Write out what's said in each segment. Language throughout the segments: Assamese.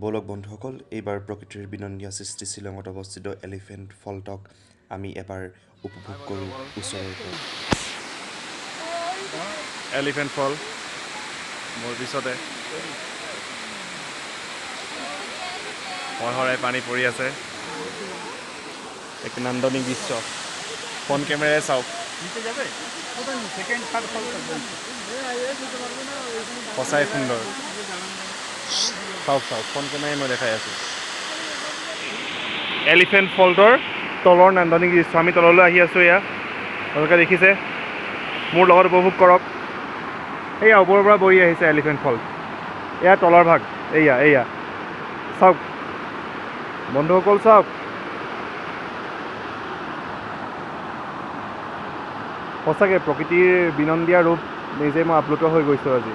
বলক বন্ধুসকল, এইবাৰ প্ৰকৃতিৰ বিনন্দীয়া সৃষ্টি শ্বিলঙত অৱস্থিত এলিফেণ্ট ফল্টক আমি এবাৰ উপভোগ কৰোঁ ওচৰৰ পৰা। এলিফেণ্ট ফল মোৰ পিছতে হৰহৰাই পানী পৰি আছে। এক নান্দনিক দৃশ্য, ফোন কেমেৰাই চাওক। সঁচাই সুন্দৰ, চাওক চাওক, ফোন কেমেৰাই মই দেখাই আছোঁ। এলিফেণ্ট ফল্টৰ তলৰ নান্দনিক দৃশ্য। আমি তললৈ আহি আছোঁ। এয়া আপোনালোকে দেখিছে, মোৰ লগত উপভোগ কৰক। এয়া ওপৰৰ পৰা বহি আহিছে এলিফেণ্ট ফল্ট। এয়া তলৰ ভাগ, এয়া চাওক বন্ধুসকল, চাওক। সঁচাকৈ প্ৰকৃতিৰ বিনন্দীয়া ৰূপ নিজে মই আপ্লুত হৈ গৈছোঁ আজি।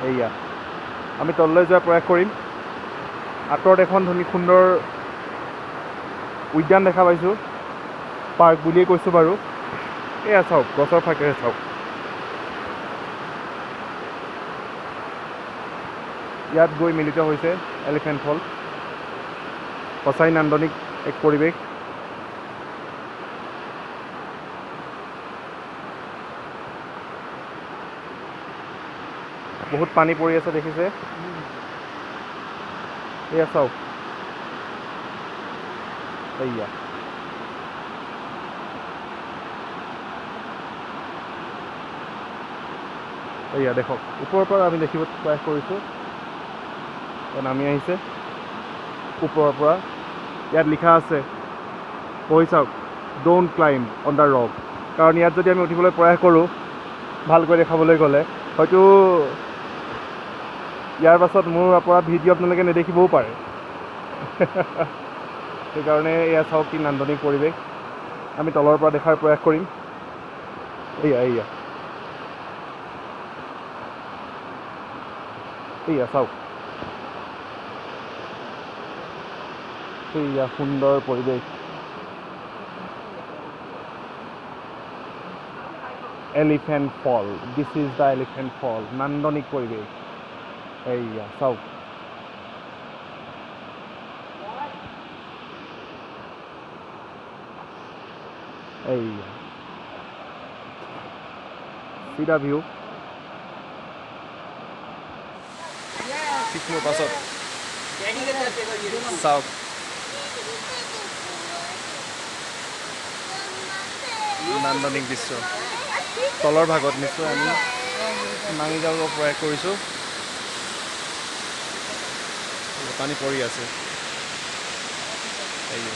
এয়া আমি তললৈ যোৱাৰ প্ৰয়াস কৰিম। আঁতৰত এখন সুন্দৰ উদ্যান দেখা পাইছোঁ, পাৰ্ক বুলিয়ে কৈছোঁ বাৰু। এয়া চাওক, গছৰ ফাকেৰে চাওক। ইয়াত গৈ মিলিত হৈছে এলিফেণ্ট ফল। সঁচাই নান্দনিক এক পৰিৱেশ। বহুত পানী পৰি আছে দেখিছে। এয়া চাওক, এয়া দেখক, ওপৰৰ পৰা আমি দেখিব প্ৰয়াস কৰিছোঁ। নামি আহিছে ওপৰৰ পৰা। ইয়াত লিখা আছে, পঢ়ি চাওক, don't climb on the rock. কাৰণ ইয়াত যদি আমি উঠিবলৈ প্ৰয়াস কৰোঁ, ভালকৈ দেখাবলৈ গ'লে হয়তো ইয়াৰ পাছত মোৰ পৰা ভিডিঅ' আপোনালোকে নেদেখিবও পাৰে। সেইকাৰণে এয়া চাওক, কি নান্দনিক পৰিৱেশ। আমি তলৰ পৰা দেখাৰ প্ৰয়াস কৰিম। এয়া চাওক, এয়া সুন্দৰ পৰিৱেশ। এলিফেণ্ট ফল, দিছ ইজ দ্য এলিফেণ্ট ফল। নান্দনিক পৰিৱেশ। এয়া চাওক, এয়া চিধা ভিউ। ঠিক মোৰ পাছত চাওক, নান্দনিক দৃশ্য। তলৰ ভাগত নিশ্চয় আমি নামি যাব প্ৰয়াস কৰিছোঁ। পানী পৰি আছে। এয়া